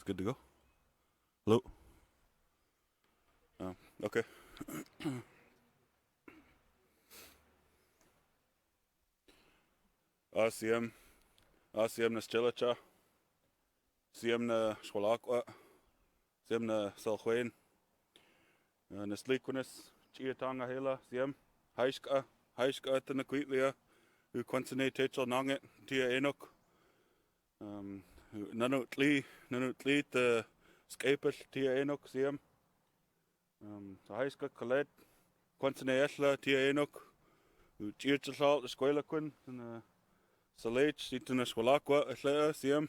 good to go. Hello. Okay. ACM na Stillacha. CM na Schwalakwa. CM na Salchwain. Na Sleekwinis. Chiatanga Hela. CM. Haishka. Haishka at the Quitlia. Who Quansane Techel Nonget. Tia Enoch. Nanut Lee the Scapel Tia Enoch. CM. Haishka Colette. Quansane Esla Tia Enoch. Who Chiachal the Squalaquin. And Salach, Situna Schwalakwa, Atlea, CM.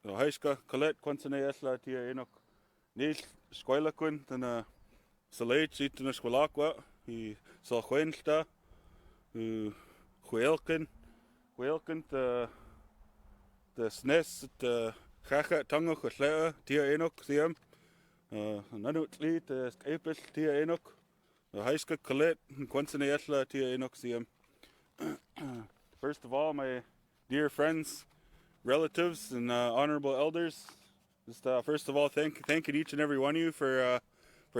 Haishka, Colette, Quansane Esla, Tia Enoch. Nil, Squalaquin, then Salach, Situna Schwalakwa, he saw Quensta, Huelkin, the SNES, the Chacha, Tangach, Atlea, Tia Enoch, CM. Nanutli, the Scapel, Tia Enoch. Haishka, Colette, Quansane Esla, Tia Enoch, CM. First of all, my dear friends, relatives, and honorable elders, just first of all, thanking each and every one of you for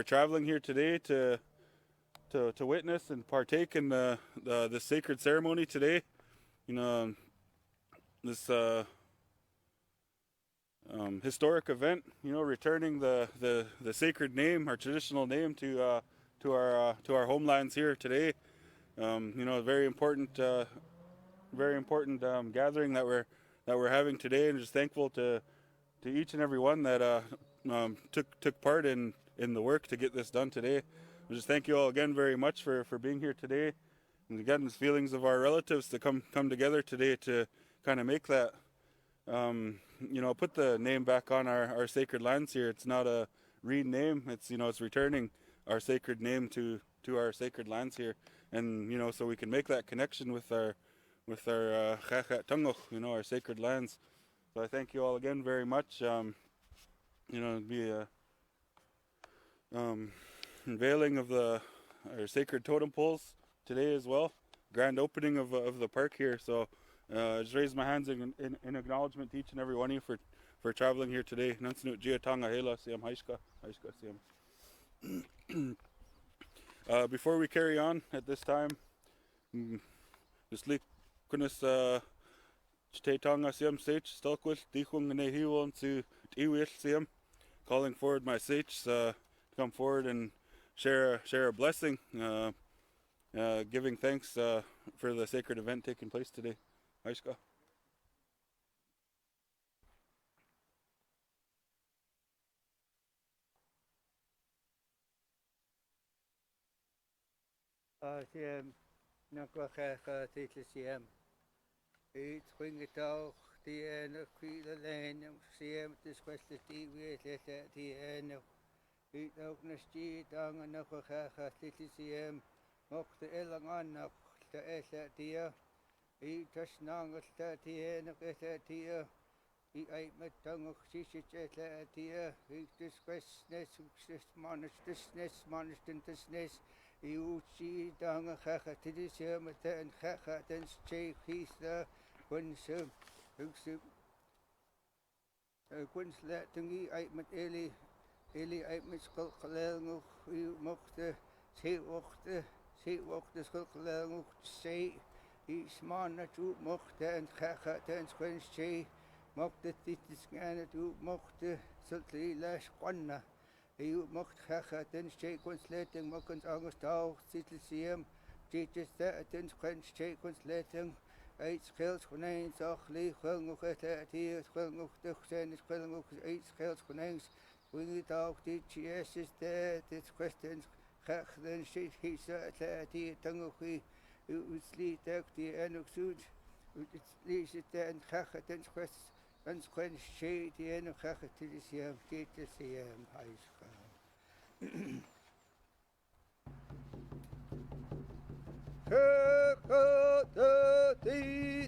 traveling here today to witness and partake in the sacred ceremony today. You know, this historic event. You know, returning the sacred name, our traditional name, to our homelands here today. You know, very important gathering that we're having today, and just thankful to each and every one that took part in the work to get this done today. I just thank you all again very much for being here today, and again, the feelings of our relatives to come together today to kind of make that, you know, put the name back on our sacred lands here. It's not a rename; it's, you know, it's returning our sacred name to our sacred lands here. And, you know, so we can make that connection with our Chachat Tungoch, you know, our sacred lands. So I thank you all again very much. You know, it'd be a unveiling of our sacred totem poles today as well. Grand opening of the park here. So just raise my hands in acknowledgement to each and every one of you for traveling here today. Nansnut Giatanga Hela Siam Haishka Siam. Before we carry on at this time, just like kunis Chitanga Siam Sage Stalkwil Dichung Nehiwon to Iwil Siam, calling forward my sages to come forward and share a blessing, giving thanks for the sacred event taking place today. Aishka. Siam, Nakwacha, Siam. It's winged out the end of Quila Lane, Siam, this question, the end of it open street, Dang and Nakwacha, Siam, Mok the Elangan, the Esatia, eat a snang of the end of Esatia. He ate my tongue of Sishit Esatia, eat this question, this managed in this nest. You see, down a hacker to this year, and hacker, then stay peace there when so. Quince let to me, I met Ellie, I met Skulkalang, you mocked the say walk the Skulkalang, say, each man that you mocked and hacker, then Quince say, mocked the titty scanner to mock the sultry lash one. You mocht hacha, then shake one's letting, mockens August out, Sittle CM, teaches that, then quench shake one's letting, 8 scales for 9, softly, hung of at here, hung of the sand, hung of 8 scales for 9, wing it out, teach yes is there, this questions, hach, then shake he said at here, tongue of he, it would sleep out the end of suit, it leaves it there and hacha, then questions. And quench shade the end of hacker to the CM, get the CM high school. CM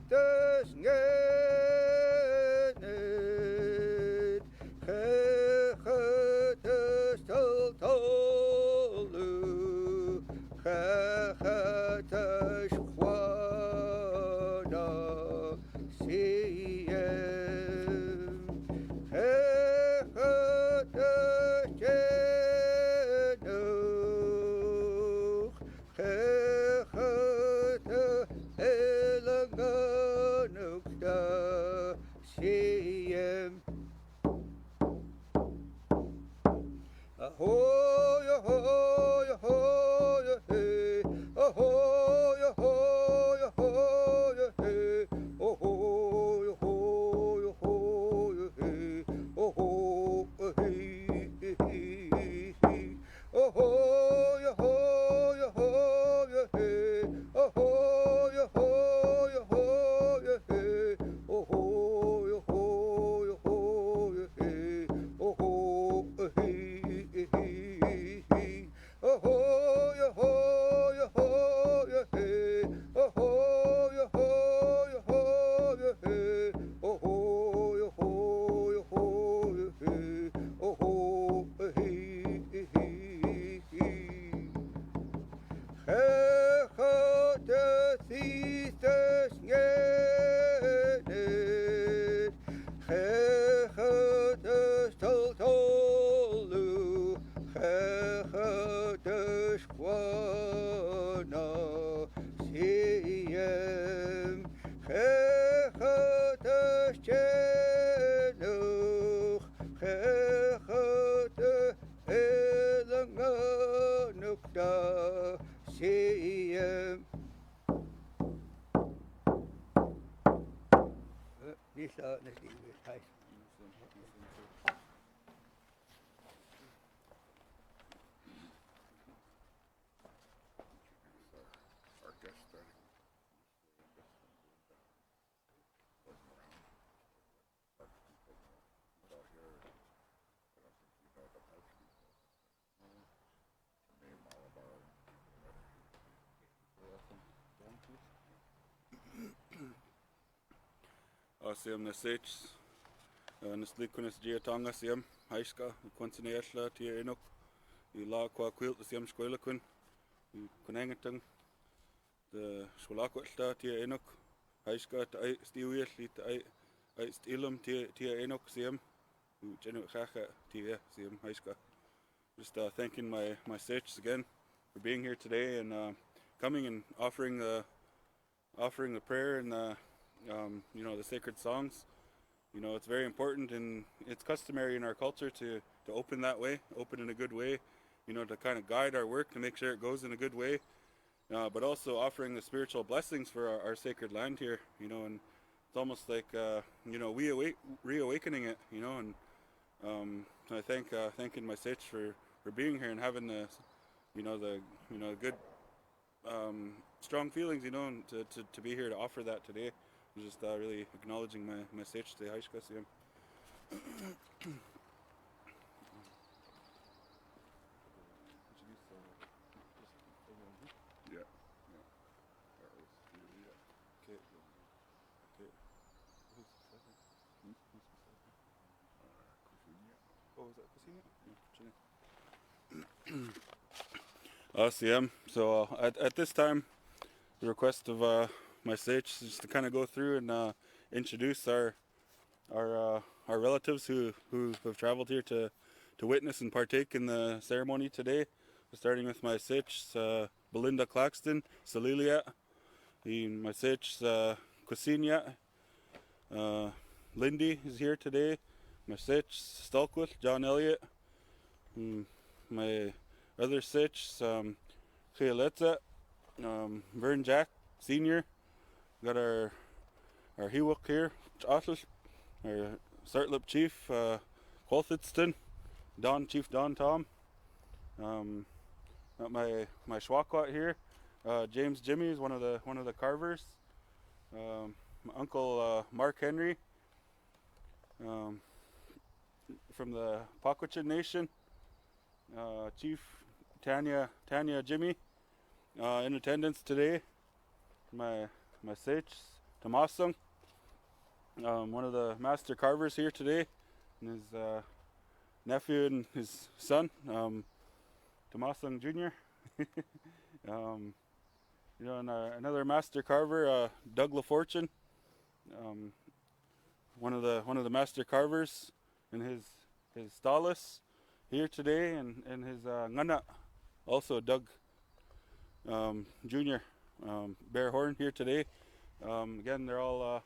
Siam na sech na slikunas Giatonga Siam Haiska Quantineashla Tia Inok I La Qua Quilt Siam Squilakun Kunangatang the Schwalakwatla Tia Inok Haiska Stiwiat Lit Stilum Tia Inok Siam Genu Kaka Tia Siam Haiska. Just thanking my sechs again for being here today and coming and offering the prayer and the the sacred songs. It's very important and it's customary in our culture to open that way, open in a good way, to kind of guide our work to make sure it goes in a good way, but also offering the spiritual blessings for our sacred land here, and it's almost like reawakening it, and I thanking my sage for being here and having the good strong feelings, and to be here to offer that today. I'm just really acknowledging my sage today. Yeah. Okay. Okay. Oh, was that Kusina? Yeah. So at this time, the request of my sage is just to kind of go through and introduce our relatives who have traveled here to witness and partake in the ceremony today. Starting with my sage, Belinda Claxton, Salilia, my sage, Kusina, Lindy is here today. My sage, Stalkwith, John Elliott. My other sage, Chialeta, Vern Jack Senior. Got our Hewok here, Atlas, our Sartlip Chief, Colthitston, Chief Don Tom. Got my Schwakwat here, James Jimmy is one of the carvers. My uncle Mark Henry, from the Paquachin Nation. Chief Tanya Jimmy, in attendance today. My sage Tomasung, one of the master carvers here today, and his nephew and his son, Tomasung Jr. And another master carver, Doug LaFortune, one of the master carvers, and his Stalis here today, and his Ngana, also Doug Jr. Bear Horn here today. Again, they're all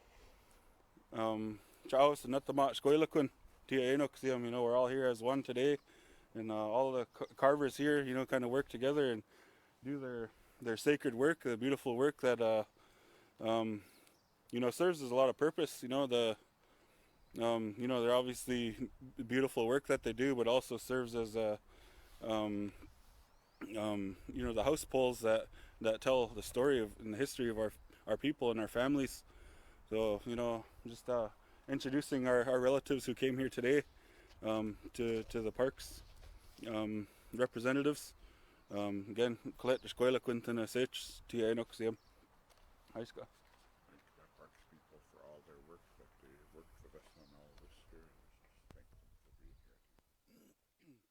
Chaos and Natamat Skoilakun, Tia Enok Siam, we're all here as one today, and all the carvers here, kind of work together and do their sacred work, the beautiful work that serves as a lot of purpose. They're obviously beautiful work that they do, but also serves as the house poles that tell the story of and the history of our people and our families. So just introducing our relatives who came here today, to the parks representatives. Again, Colette Escuela Quintana Sech, Tia Enoxium. Haiska. Thank the parks people for all their work that they worked with us on all this here. Thank them for being here.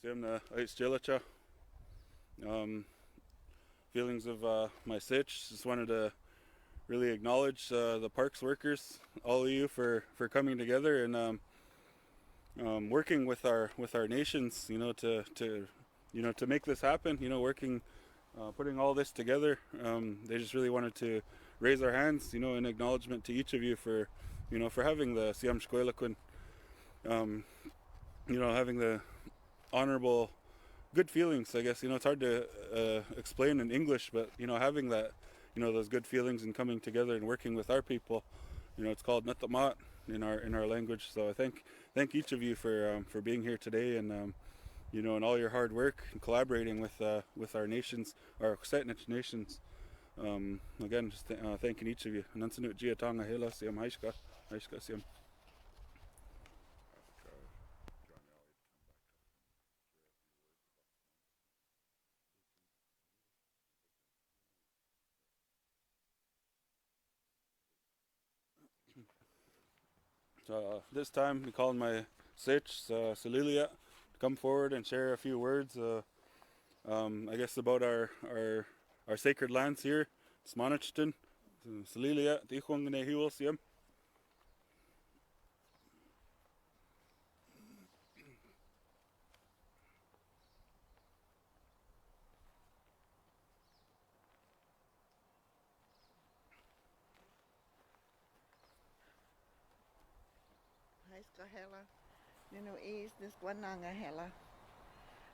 Siam na Aichjelacha. Feelings of my sitch. Just wanted to really acknowledge the parks workers, all of you for coming together and working with our nations, to make this happen, working, putting all this together. They just really wanted to raise our hands, in acknowledgement to each of you for having the Siam Shkoilakun, having the honorable, good feelings, I guess. It's hard to explain in English, but, having that, those good feelings and coming together and working with our people, it's called Natamat in our language. So I thank each of you for being here today and, and all your hard work and collaborating with our nations, our Setnich nations. Again, just thanking each of you. Nansanut Giatanga Hela Siam Haishka Siam. this time we called my sitch, Celilia, to come forward and share a few words, I guess, about our sacred lands here, SMONE쪼TEN, Celilia, Tichwangane Hiwosium.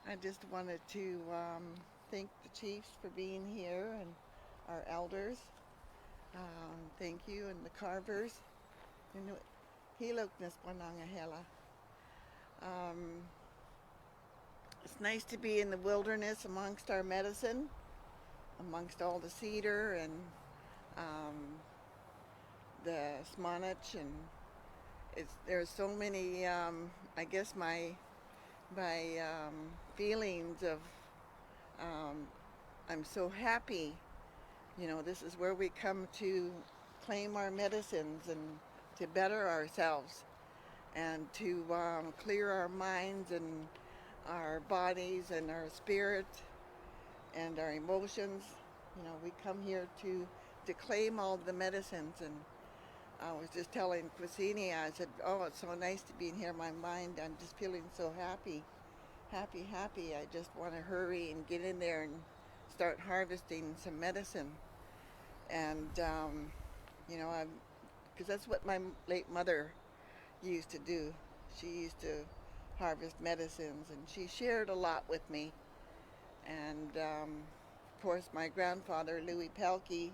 I just wanted to thank the chiefs for being here and our elders. Thank you, and the carvers. It's nice to be in the wilderness amongst our medicine, amongst all the cedar and the smonech, and there's so many. I guess my feelings of I'm so happy. This is where we come to claim our medicines and to better ourselves and to clear our minds and our bodies and our spirit and our emotions. We come here to claim all the medicines. And I was just telling Quasini, I said, oh, it's so nice to be in here. My mind, I'm just feeling so happy. I just want to hurry and get in there and start harvesting some medicine. And, because that's what my late mother used to do. She used to harvest medicines, and she shared a lot with me. And, of course, my grandfather, Louis Pelkey,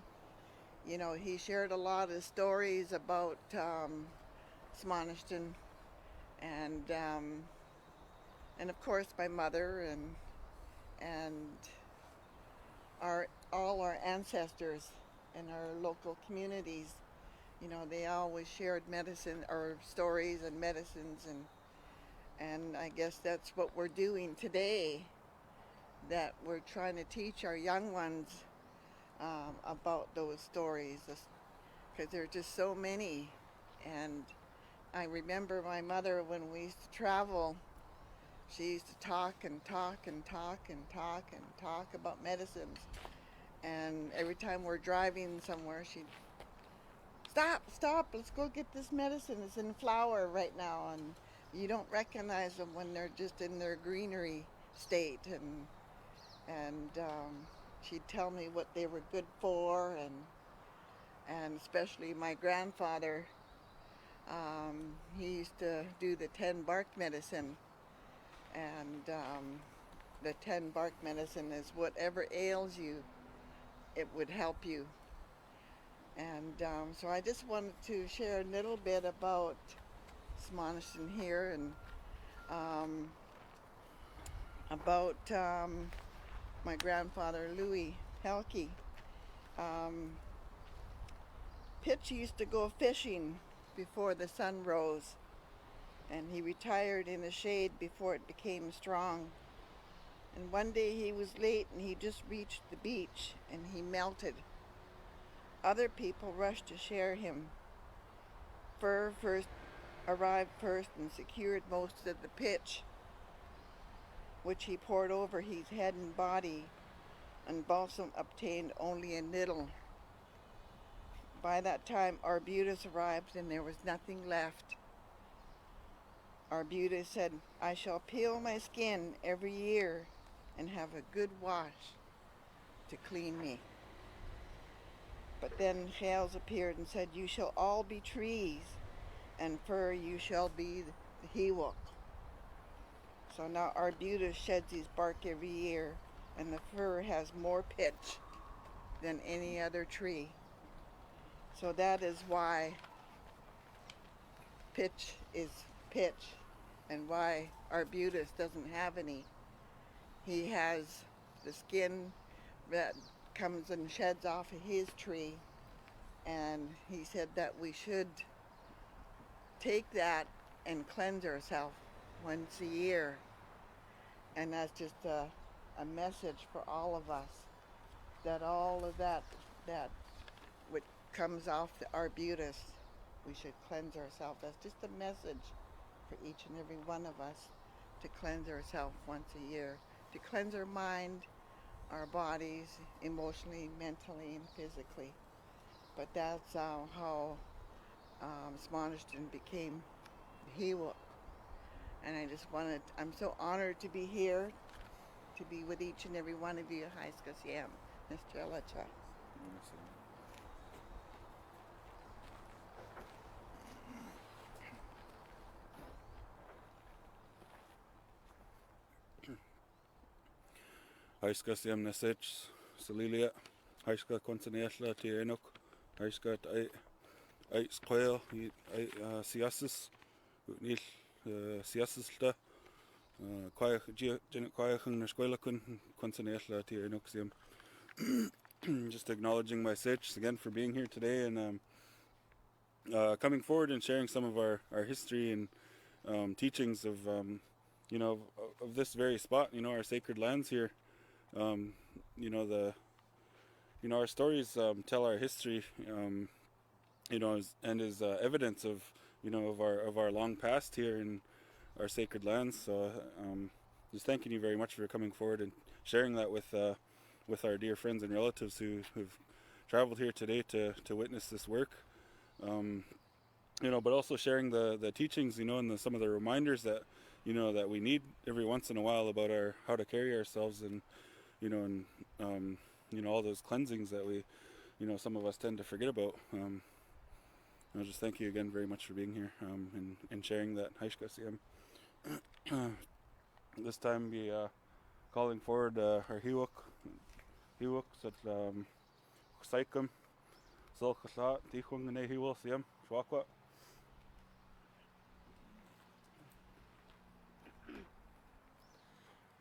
he shared a lot of stories about SMONE쪼TEN, and of course my mother and all our ancestors in our local communities. They always shared medicine or stories and medicines, and I guess that's what we're doing today, that we're trying to teach our young ones about those stories, because there are just so many. And I remember my mother, when we used to travel, she used to talk about medicines. And every time we're driving somewhere, she'd stop, let's go get this medicine. It's in flower right now, and you don't recognize them when they're just in their greenery state. And she'd tell me what they were good for, and especially my grandfather, he used to do the 10 bark medicine, and the 10 bark medicine is whatever ails you, it would help you. And so I just wanted to share a little bit about SMONEČTEN here, and about my grandfather, Louis Pelkey. Pitch used to go fishing before the sun rose, and he retired in the shade before it became strong. And one day he was late, and he just reached the beach, and he melted. Other people rushed to share him. Fur arrived first and secured most of the pitch, which he poured over his head and body, and balsam obtained only a little. By that time Arbutus arrived, and there was nothing left. Arbutus said, I shall peel my skin every year and have a good wash to clean me. But then Shales appeared and said, you shall all be trees, and fur you shall be the hewok. So now Arbutus sheds his bark every year, and the fir has more pitch than any other tree. So that is why pitch is pitch, and why Arbutus doesn't have any. He has the skin that comes and sheds off of his tree, and he said that we should take that and cleanse ourselves once a year. And that's just a message for all of us, that all of that what comes off the Arbutus we should cleanse ourselves. That's just a message for each and every one of us, to cleanse ourselves once a year, to cleanse our mind, our bodies, emotionally, mentally, and physically. But that's how SMONE쪼TEN became Hiwa. And I'm so honored to be here, to be with each and every one of you. Haiskasiam, Mr. Alacha. Haiska siam nasech Salilia, Haiska Contaneatla Tienok, Haiska I square I siasis nil siasisla quaich gen quaiching na squela kun Contaneatla Tienok siam. Just acknowledging my sitch again for being here today and coming forward and sharing some of our history and teachings of you know of this very spot, you know, our sacred lands here. You know our stories tell our history, you know, and is evidence of, you know, of our long past here in our sacred lands. So just thanking you very much for coming forward and sharing that with our dear friends and relatives who've traveled here today to witness this work. You know, but also sharing the teachings, you know, and some of the reminders that, you know, that we need every once in a while about how to carry ourselves, and you know, and you know, all those cleansings that we, you know, some of us tend to forget about. I'll just thank you again very much for being here and sharing that. This time be calling forward our Hiwok at Saikum Solkasat Tichung Ne Hiwok Siam Shwakwa.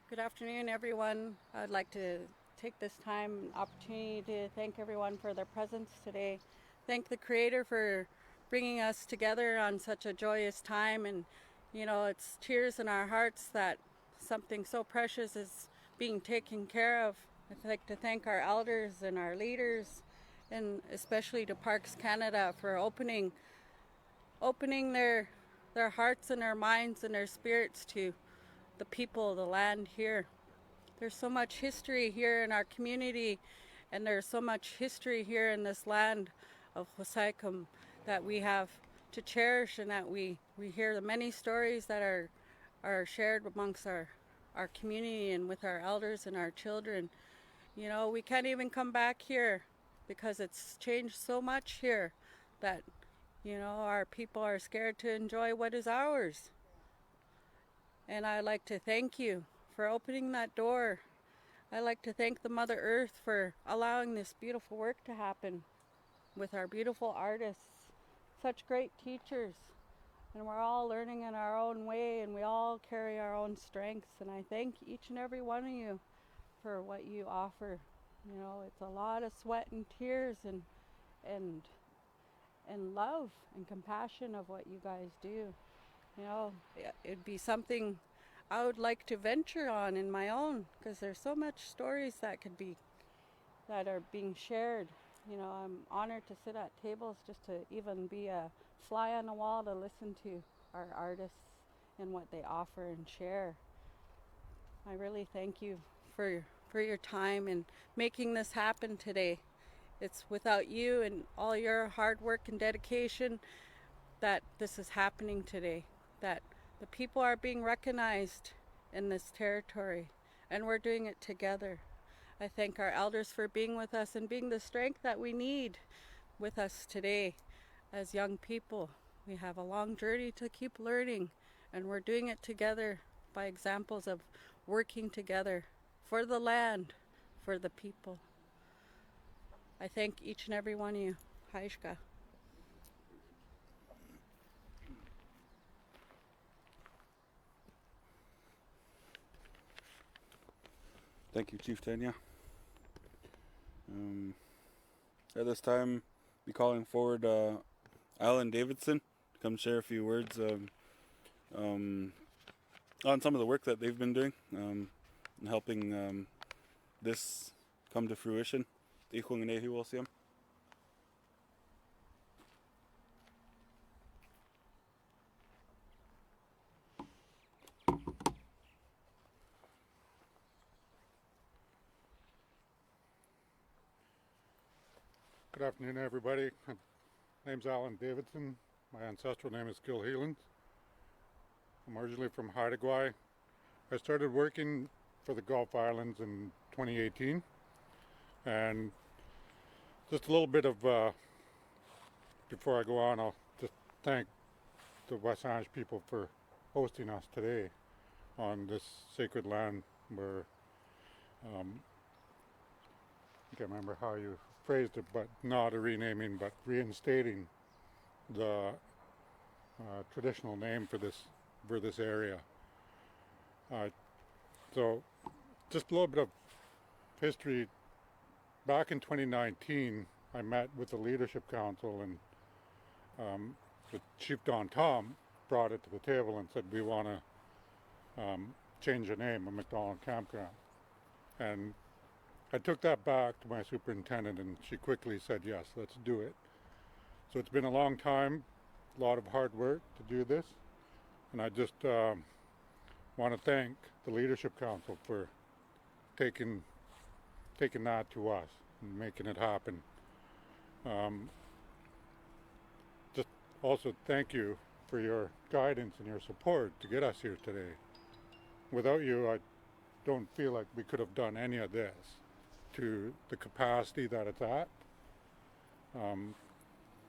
Good afternoon, everyone. I'd like to take this time and opportunity to thank everyone for their presence today. Thank the Creator for bringing us together on such a joyous time, and you know, it's tears in our hearts that something so precious is being taken care of. I'd like to thank our elders and our leaders, and especially to Parks Canada for opening their hearts and their minds and their spirits to the people, the land here. There's so much history here in our community, and there's so much history here in this land of Hosaikum that we have to cherish, and that we hear the many stories that are shared amongst our community and with our elders and our children. You know, we can't even come back here because it's changed so much here that, you know, our people are scared to enjoy what is ours. And I'd like to thank you for opening that door. I'd like to thank the Mother Earth for allowing this beautiful work to happen with our beautiful artists, such great teachers. And we're all learning in our own way, and we all carry our own strengths. And I thank each and every one of you for what you offer. You know, it's a lot of sweat and tears and love and compassion of what you guys do. You know, it'd be something I would like to venture on in my own, because there's so much stories that are being shared. You know, I'm honored to sit at tables just to even be a fly on the wall to listen to our artists and what they offer and share. I really thank you for your time and making this happen today. It's without you and all your hard work and dedication that this is happening today, that the people are being recognized in this territory, and we're doing it together. I thank our elders for being with us and being the strength that we need with us today. As young people, we have a long journey to keep learning, and we're doing it together by examples of working together for the land, for the people. I thank each and every one of you. Haishka. Thank you, Chief Tanya. At this time, be calling forward Alan Davidson to come share a few words on some of the work that they've been doing and helping this come to fruition. Good afternoon, everybody. My name's Alan Davidson. My ancestral name is Gilheeland. I'm originally from Haida. I started working for the Gulf Islands in 2018, and just a little bit of, before I go on, I'll just thank the West Ange people for hosting us today on this sacred land where, I can't remember how you phrased it, but not a renaming, but reinstating the traditional name for this area. So just a little bit of history. Back in 2019, I met with the Leadership Council, and the Chief Don Tom brought it to the table and said, we want to change the name of McDonald Campground. And I took that back to my superintendent, and she quickly said, yes, let's do it. So it's been a long time, a lot of hard work to do this, and I just want to thank the Leadership Council for taking that to us and making it happen. Just also thank you for your guidance and your support to get us here today. Without you, I don't feel like we could have done any of this to the capacity that it's at. Want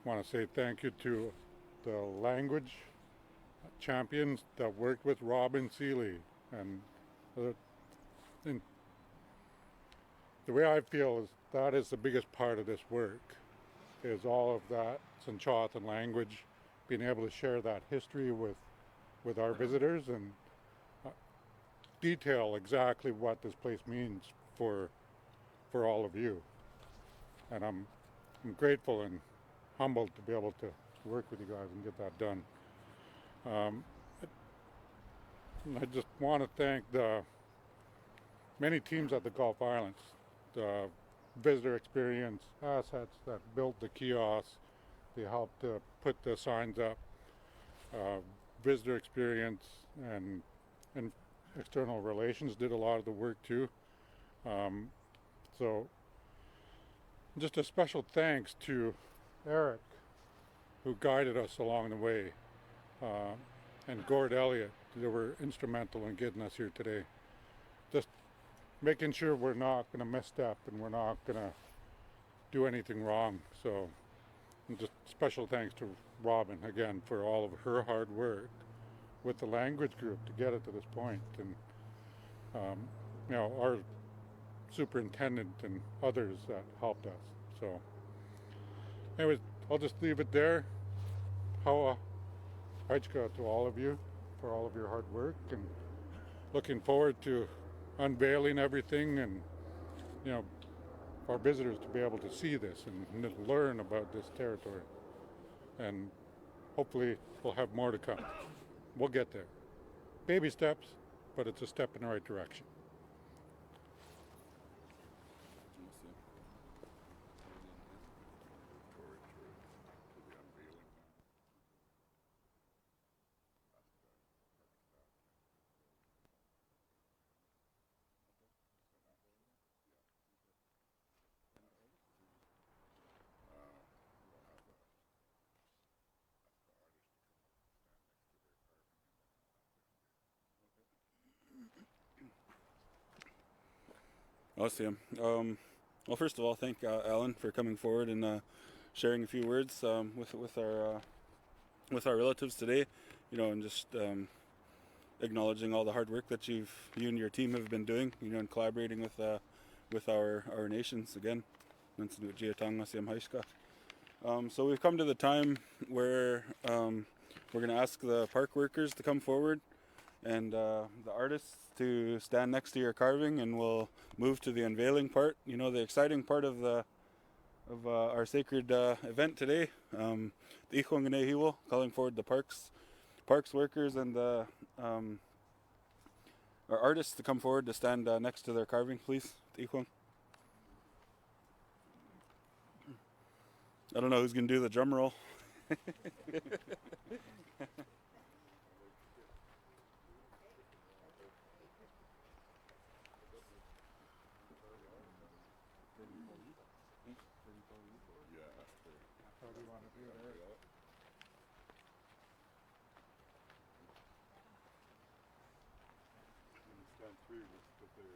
to say thank you to the language champions that worked with Robin Seeley, and the way I feel is that is the biggest part of this work, is all of that Sanchatan language, being able to share that history with our visitors and detail exactly what this place means for all of you. And I'm grateful and humbled to be able to work with you guys and get that done. I just want to thank the many teams at the Gulf Islands, the visitor experience assets that built the kiosks, they helped to put the signs up, visitor experience and external relations did a lot of the work too. So just a special thanks to Eric, who guided us along the way, and Gord Elliott, they were instrumental in getting us here today. Just making sure we're not going to misstep and we're not going to do anything wrong. So just special thanks to Robin again for all of her hard work with the language group to get it to this point, and our superintendent and others that helped us. So anyways, I'll just leave it there. Hawa Haichka to all of you for all of your hard work, and looking forward to unveiling everything, and our visitors to be able to see this and learn about this territory, and hopefully we'll have more to come. We'll get there. Baby steps, but it's a step in the right direction. To the unveiling now. Awesome. Well, first of all, thank Alan for coming forward and sharing a few words with our relatives today. And just acknowledging all the hard work that you and your team have been doing. And collaborating with our nations again. So we've come to the time where we're going to ask the park workers to come forward, and the artists to stand next to your carving, and we'll move to the unveiling part. The exciting part of our sacred event today. The Ichwang Hiwo, calling forward the parks workers and our artists to come forward to stand next to their carving, please. Ichwang. I don't know who's gonna do the drum roll. Yeah. three that they.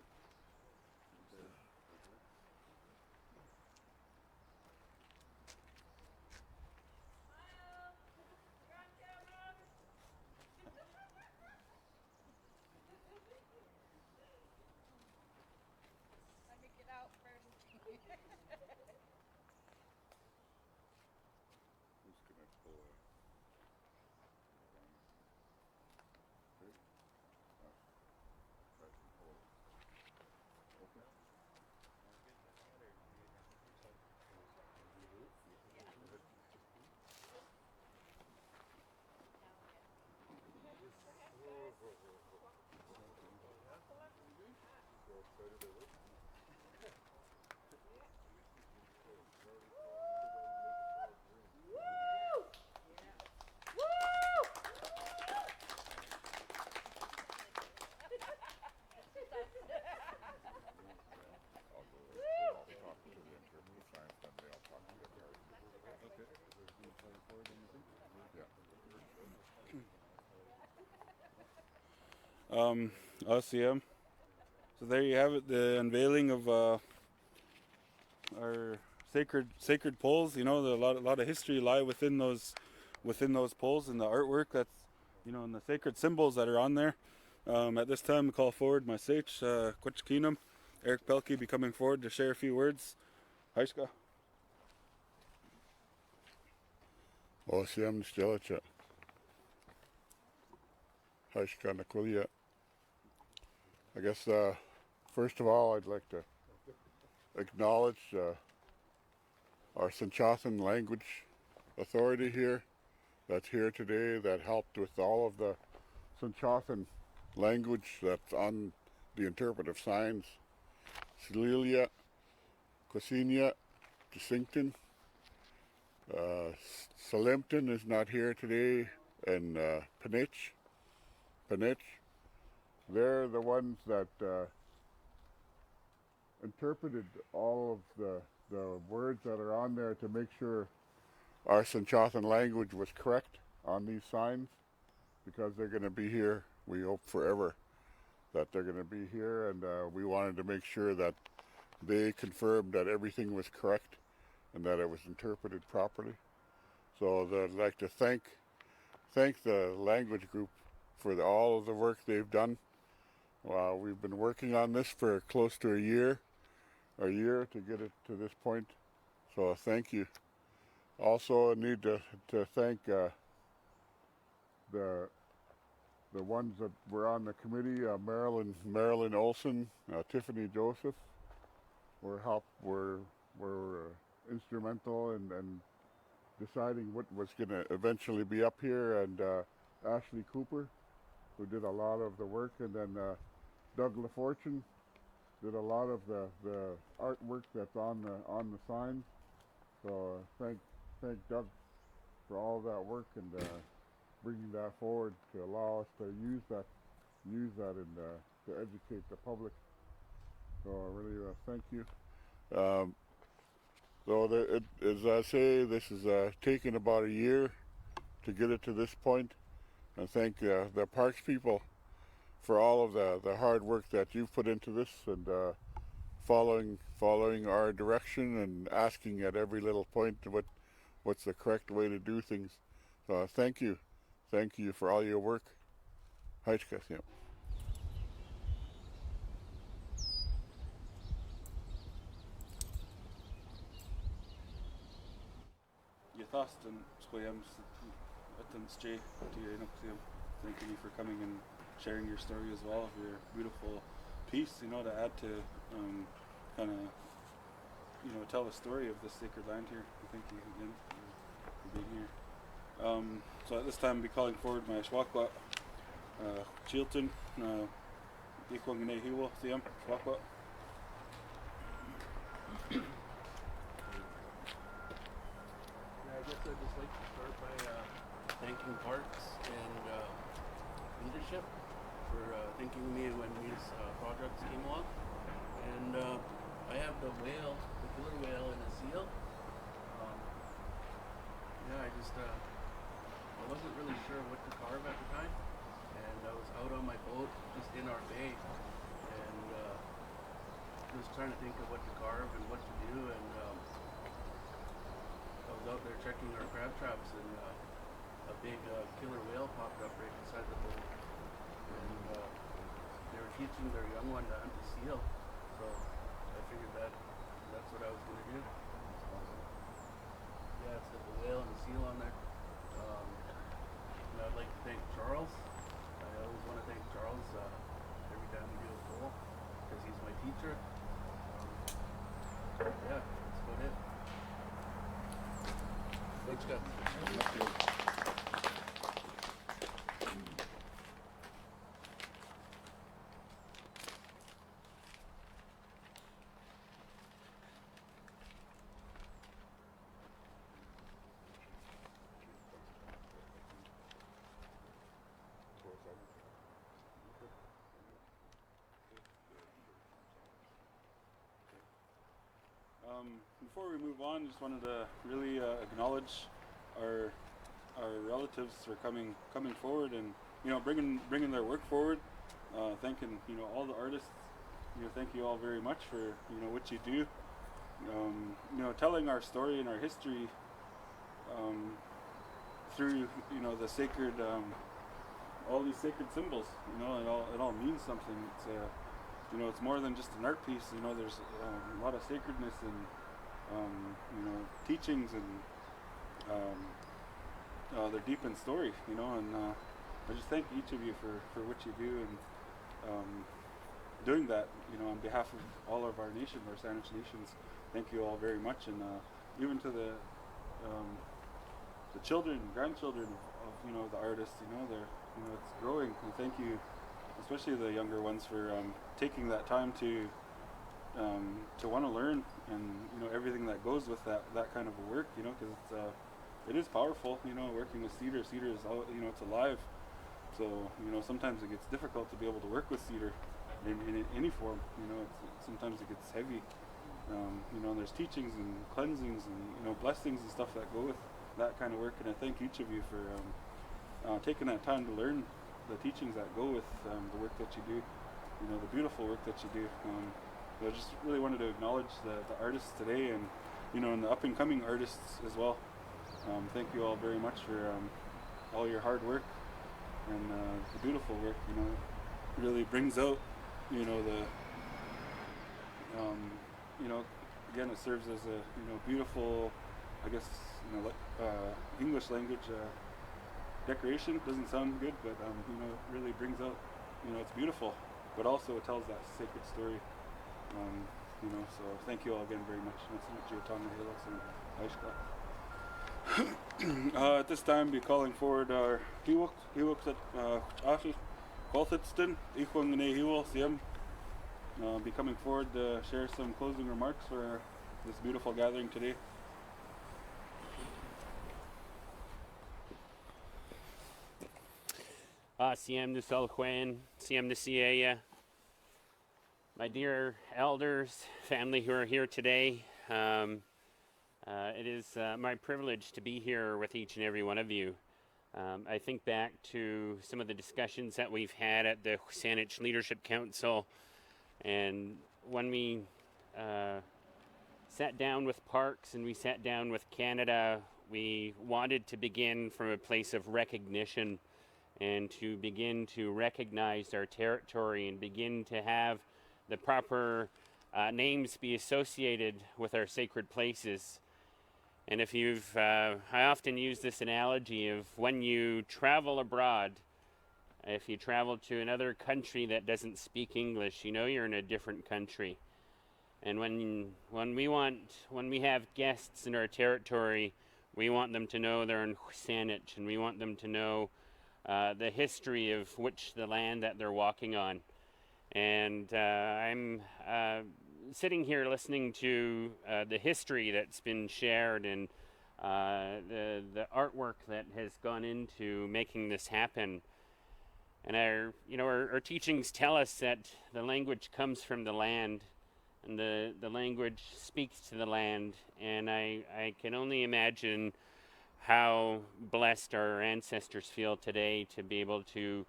Let me get out first. Who's gonna pull a? Okay. I can pull it. Okay. I'll go. I'll talk to the interpretive science, then they'll talk to the American. Yeah. LCM. So there you have it, the unveiling of our sacred poles. You know, a lot of history lie within those poles and the artwork that's, you know, and the sacred symbols that are on there. At this time, we call forward my sage, Quachkinam, Eric Pelkey, be coming forward to share a few words. Haishka. LCM Stelica. Haishka Nakulia. I guess first of all, I'd like to acknowledge our Sinchothan language authority here that's here today, that helped with all of the Sinchothan language that's on the interpretive signs. Sililia, Quasinia, Disincton. Salimton is not here today, and Penich. They're the ones that interpreted all of the words that are on there to make sure our Sinchothan language was correct on these signs, because they're going to be here, we hope forever, that they're going to be here, and we wanted to make sure that they confirmed that everything was correct and that it was interpreted properly. So I'd like to thank the language group for all of the work they've done. We've been working on this for close to a year to get it to this point. So thank you. Also, I need to thank the ones that were on the committee, Marilyn Olson, Tiffany Joseph, were instrumental in deciding what was going to eventually be up here, and Ashley Cooper, who did a lot of the work, and then Doug LaFortune did a lot of the artwork that's on the signs. So thank Doug for all that work and bringing that forward to allow us to use that and to educate the public. So I really thank you. So as I say, this has taken about a year to get it to this point, and thank the parks people for all of the hard work that you've put into this, and following our direction and asking at every little point what's the correct way to do things. So thank you for all your work. Haishkas, yeah. Yathastan Squayam Atans J. Thanking you for coming and sharing your story as well, of your beautiful piece, you know, to add to kind of, you know, tell the story of this sacred land here. Thank you again for being here. So at this time, I'll be calling forward my Shwakwa, Chilton, Ikwangane Hiwa, Siam, Shwakwa. I guess I'd just like to start by thanking Parks and leadership for thinking of me when these projects came along. And I have the whale, the killer whale, and a seal. I wasn't really sure what to carve at the time, and I was out on my boat just in our bay, just trying to think of what to carve and what to do, and I was out there checking our crab traps, and a big killer whale popped up right beside the boat, and they were teaching their young one to hunt a seal, so I figured that's what I was going to do. Yeah, it said the whale and the seal on there. And I'd like to thank Charles. I always want to thank Charles every time we do a goal, because he's my teacher. Yeah, that's about it. Thanks, guys. Before we move on, just wanted to really acknowledge our relatives for coming forward and bringing their work forward. Thanking all the artists. Thank you all very much for what you do. Telling our story and our history through the sacred all these sacred symbols. It all means something. It's more than just an art piece. There's a lot of sacredness and teachings, and they're deep in story. And I just thank each of you for what you do, and doing that. On behalf of all of our nation, our Saanich nations, thank you all very much, and even to the children, grandchildren of the artists. They're it's growing, and thank you, especially the younger ones, for taking that time to want to learn, and everything that goes with that kind of a work, because it is powerful, working with cedar. Cedar is it's alive, so sometimes it gets difficult to be able to work with cedar in any form. Sometimes it gets heavy, and there's teachings and cleansings and blessings and stuff that go with that kind of work, and I thank each of you for taking that time to learn the teachings that go with the work that you do, the beautiful work that you do. I just really wanted to acknowledge the artists today, and and the up and coming artists as well. Thank you all very much for all your hard work and the beautiful work. It really brings out the again, it serves as a beautiful, I guess English language decoration. Doesn't sound good, but it really brings out it's beautiful, but also it tells that sacred story. So thank you all again very much. At this time, be calling forward our Hiwok at Ashi Kolthitsten, Ikwang Ne Hiwal Siem. Be coming forward to share some closing remarks for this beautiful gathering today. Siem Nusal Huen, Siem Nisiaya. My dear elders, family who are here today, it is my privilege to be here with each and every one of you. I think back to some of the discussions that we've had at the Saanich Leadership Council, and when we sat down with Parks and we sat down with Canada, we wanted to begin from a place of recognition and to begin to recognize our territory and begin to have the proper names be associated with our sacred places. And if you've, I often use this analogy of when you travel abroad, if you travel to another country that doesn't speak English, you're in a different country. And when we have guests in our territory, we want them to know they're in Saanich, and we want them to know the history of the land that they're walking on. And I'm sitting here listening to the history that's been shared, and the artwork that has gone into making this happen. And our teachings tell us that the language comes from the land, and the language speaks to the land. And I can only imagine how blessed our ancestors feel today to be able to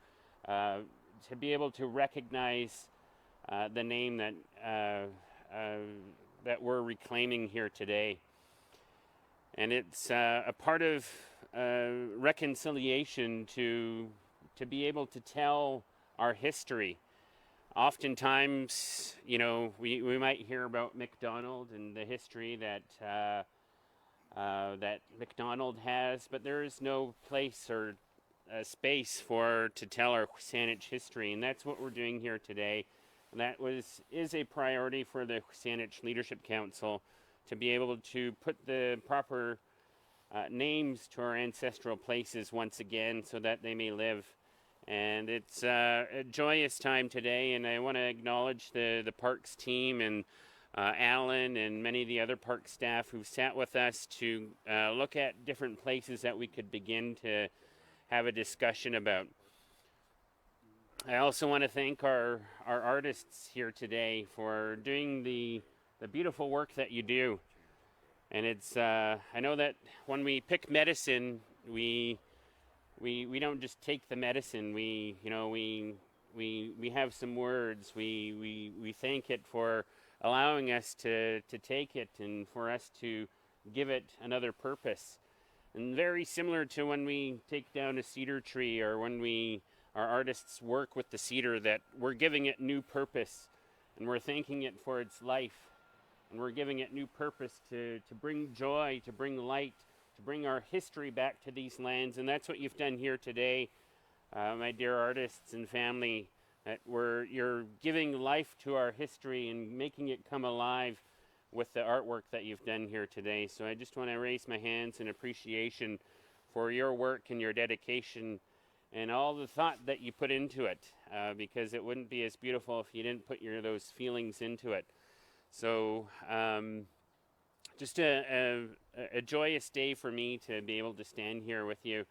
recognize the name that that we're reclaiming here today. And it's a part of reconciliation to be able to tell our history. Oftentimes, you know, we might hear about MacDonald and the history that that MacDonald has, but there is no place or space to tell our Saanich history, and that's what we're doing here today. And that is a priority for the Saanich Leadership Council, to be able to put the proper names to our ancestral places once again, so that they may live. And it's a joyous time today, and I want to acknowledge the Parks team and Alan and many of the other park staff who've sat with us to look at different places that we could begin to have a discussion about. I also want to thank our artists here today for doing the beautiful work that you do. And it's I know that when we pick medicine, we don't just take the medicine. We have some words. We thank it for allowing us to take it and for us to give it another purpose. And very similar to when we take down a cedar tree, or when our artists work with the cedar, that we're giving it new purpose, and we're thanking it for its life, and we're giving it new purpose to bring joy, to bring light, to bring our history back to these lands. And that's what you've done here today, my dear artists and family, that you're giving life to our history and making it come alive with the artwork that you've done here today. So I just want to raise my hands in appreciation for your work and your dedication and all the thought that you put into it, because it wouldn't be as beautiful if you didn't put those feelings into it. So just a joyous day for me to be able to stand here with you.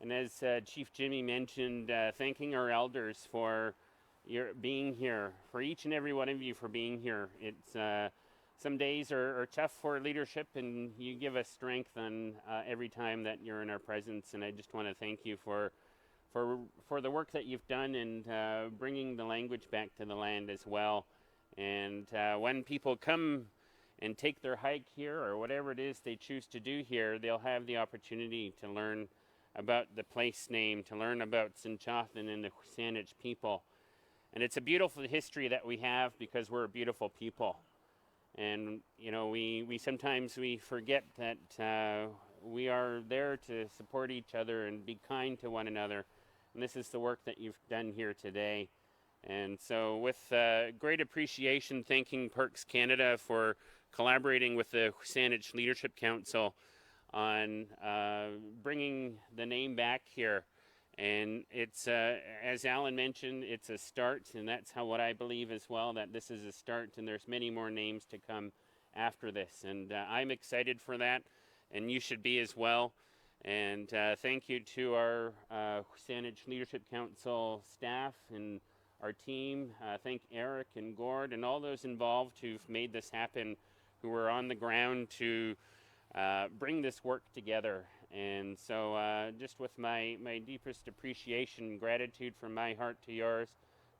And as Chief Jimmy mentioned, thanking our elders for your being here, for each and every one of you for being here. It's some days are tough for leadership, and you give us strength on every time that you're in our presence. And I just want to thank you for the work that you've done, and bringing the language back to the land as well. And when people come and take their hike here, or whatever it is they choose to do here, they'll have the opportunity to learn about the place name, to learn about SMONETTEN and the Saanich people. And it's a beautiful history that we have, because we're a beautiful people. And you know, we sometimes forget that we are there to support each other and be kind to one another. And this is the work that you've done here today. And so with great appreciation, thanking Parks Canada for collaborating with the Saanich Leadership Council on bringing the name back here. And it's, as Alan mentioned, it's a start, and that's what I believe as well, that this is a start, and there's many more names to come after this. And I'm excited for that, and you should be as well. And thank you to our Saanich Leadership Council staff and our team. Thank Eric and Gord and all those involved who've made this happen, who were on the ground to bring this work together. And so just with my deepest appreciation and gratitude from my heart to yours,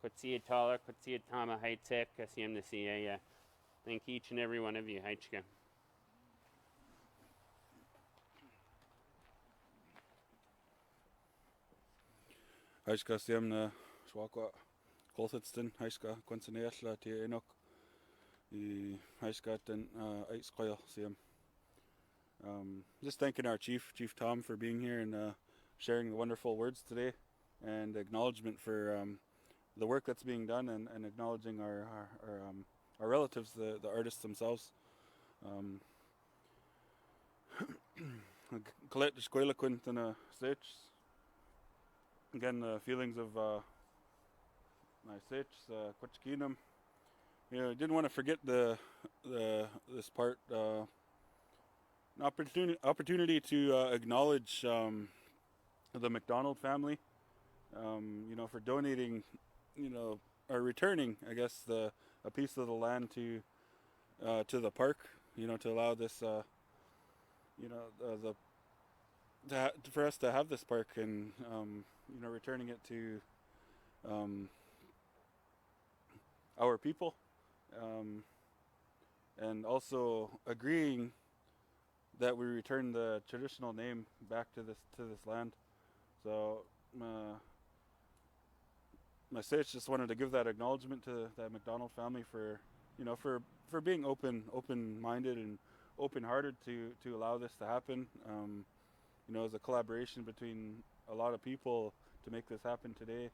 Kutsia Tala, Kutsia Tama Haitek, Kasiem Nasiya. Thank each and every one of you. Haichka. Haichka Siem na Swakwa Kolthitsten, Haichka Quinceneashla Tia Enoch, the Haichka ten Aiskoil Siem. Just thanking our Chief Tom, for being here and sharing the wonderful words today, and acknowledgement for the work that's being done, and acknowledging our relatives, the artists themselves. Colette de Squela Quintana Stitch. Again, the feelings of my Stitch, Quachkinum. You know, didn't want to forget this part. An opportunity to acknowledge the MacDonald family, you know, for donating, you know, or returning, I guess, a piece of the land to the park, you know, to allow this, you know, for us to have this park, and you know, returning it to our people. and also agreeing that we return the traditional name back to this land. So my sage just wanted to give that acknowledgement to that McDonald family for, for being open-minded and open-hearted to allow this to happen. As a collaboration between a lot of people to make this happen today.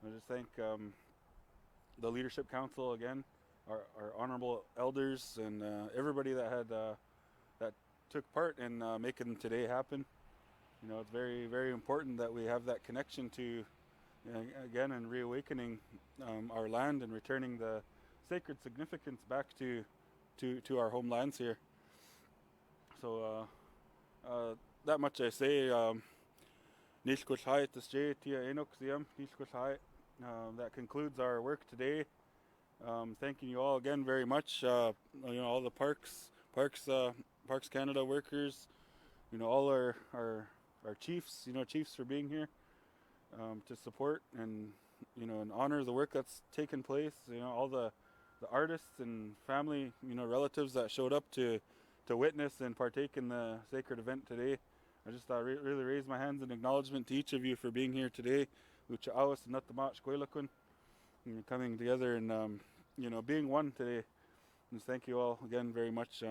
I just thank the Leadership Council again, our honorable elders, and everybody that had that took part in making today happen. It's very, very important that we have that connection to, again, and reawakening our land and returning the sacred significance back to our homelands here. So that much I say. That concludes our work today. Thanking you all again very much. All the Parks Canada workers. All our chiefs. Chiefs for being here to support and and honor the work that's taken place. All the artists and family, relatives that showed up to witness and partake in the sacred event today. I just really raise my hands in acknowledgement to each of you for being here today. Coming together and being one today. Just thank you all again very much.